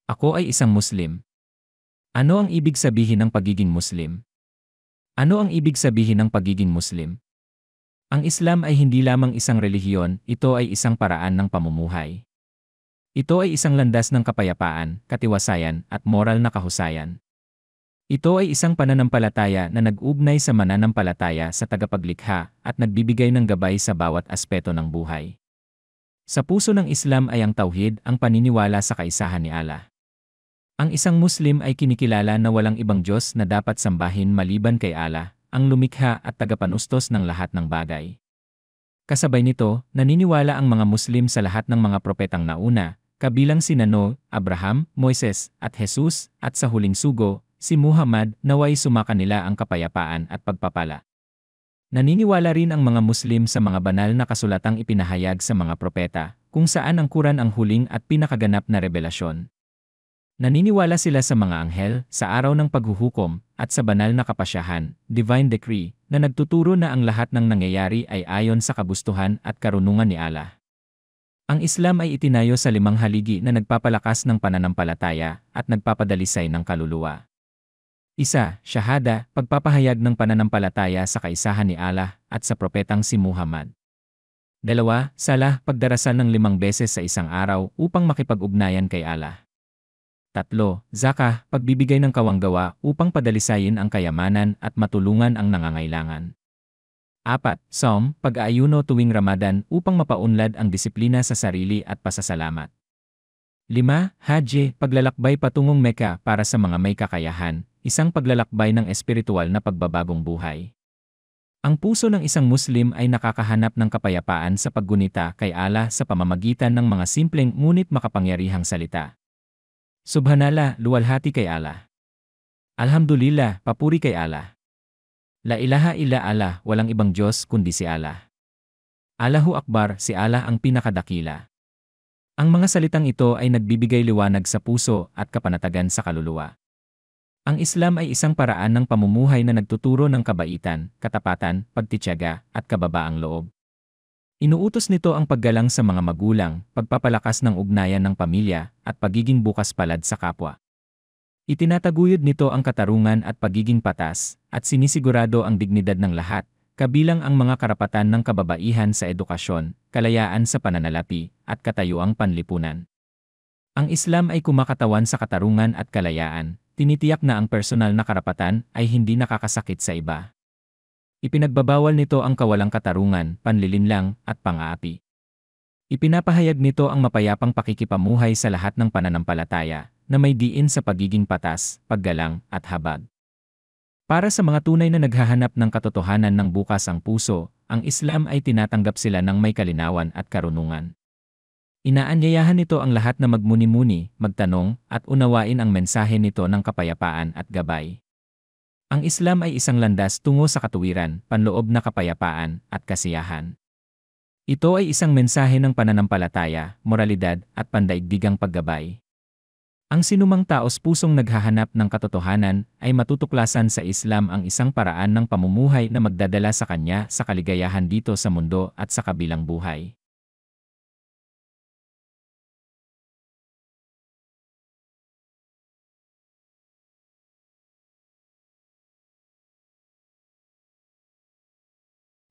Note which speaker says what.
Speaker 1: Ako ay isang Muslim. Ano ang ibig sabihin ng pagiging Muslim? Ano ang ibig sabihin ng pagiging Muslim? Ang Islam ay hindi lamang isang relihiyon, ito ay isang paraan ng pamumuhay. Ito ay isang landas ng kapayapaan, katiwasayan, at moral na kahusayan. Ito ay isang pananampalataya na nag-ugnay sa mananampalataya sa tagapaglikha at nagbibigay ng gabay sa bawat aspeto ng buhay. Sa puso ng Islam ay ang tauhid, ang paniniwala sa kaisahan ni Allah. Ang isang Muslim ay kinikilala na walang ibang Diyos na dapat sambahin maliban kay Allah, ang lumikha at tagapanustos ng lahat ng bagay. Kasabay nito, naniniwala ang mga Muslim sa lahat ng mga propetang nauna, kabilang sina Noe, Abraham, Moises, at Jesus, at sa huling sugo, si Muhammad, naway sumakanila ang kapayapaan at pagpapala. Naniniwala rin ang mga Muslim sa mga banal na kasulatang ipinahayag sa mga propeta, kung saan ang Quran ang huling at pinakaganap na revelasyon. Naniniwala sila sa mga anghel, sa araw ng paghuhukom, at sa banal na kapasyahan, divine decree, na nagtuturo na ang lahat ng nangyayari ay ayon sa kagustuhan at karunungan ni Allah. Ang Islam ay itinayo sa 5 haligi na nagpapalakas ng pananampalataya at nagpapadalisay ng kaluluwa. 1. Shahada, pagpapahayag ng pananampalataya sa kaisahan ni Allah at sa propetang si Muhammad. 2. Salah, pagdarasal ng 5 beses sa isang araw upang makipag-ugnayan kay Allah. 3. Zakah, pagbibigay ng kawanggawa upang padalisayin ang kayamanan at matulungan ang nangangailangan. 4. Saum, pag-aayuno tuwing Ramadan upang mapaunlad ang disiplina sa sarili at pasasalamat. 5. Hajj, paglalakbay patungong Mecca para sa mga may kakayahan, isang paglalakbay ng espiritual na pagbabagong buhay. Ang puso ng isang Muslim ay nakakahanap ng kapayapaan sa paggunita kay Allah sa pamamagitan ng mga simpleng ngunit makapangyarihang salita. Subhanallah, luwalhati kay Allah. Alhamdulillah, papuri kay Allah. La ilaha illa Allah, walang ibang Diyos kundi si Allah. Allahu Akbar, si Allah ang pinakadakila. Ang mga salitang ito ay nagbibigay liwanag sa puso at kapanatagan sa kaluluwa. Ang Islam ay isang paraan ng pamumuhay na nagtuturo ng kabaitan, katapatan, pagtitiyaga, at kababaang loob. Inuutos nito ang paggalang sa mga magulang, pagpapalakas ng ugnayan ng pamilya, at pagiging bukas palad sa kapwa. Itinataguyod nito ang katarungan at pagiging patas, at sinisigurado ang dignidad ng lahat, kabilang ang mga karapatan ng kababaihan sa edukasyon, kalayaan sa pananalapi, at katayuang panlipunan. Ang Islam ay kumakatawan sa katarungan at kalayaan, tinitiyak na ang personal na karapatan ay hindi nakakasakit sa iba. Ipinagbabawal nito ang kawalang katarungan, panlilinlang, at pang-aapi. Ipinapahayag nito ang mapayapang pakikipamuhay sa lahat ng pananampalataya, na may diin sa pagiging patas, paggalang, at habag. Para sa mga tunay na naghahanap ng katotohanan ng bukas ang puso, ang Islam ay tinatanggap sila ng may kalinawan at karunungan. Inaanyayahan nito ang lahat na magmuni-muni, magtanong, at unawain ang mensahe nito ng kapayapaan at gabay. Ang Islam ay isang landas tungo sa katuwiran, panloob na kapayapaan, at kasiyahan. Ito ay isang mensahe ng pananampalataya, moralidad, at pandaigdigang paggabay. Ang sinumang taos pusong naghahanap ng katotohanan ay matutuklasan sa Islam ang isang paraan ng pamumuhay na magdadala sa kanya sa kaligayahan dito sa mundo at sa kabilang buhay.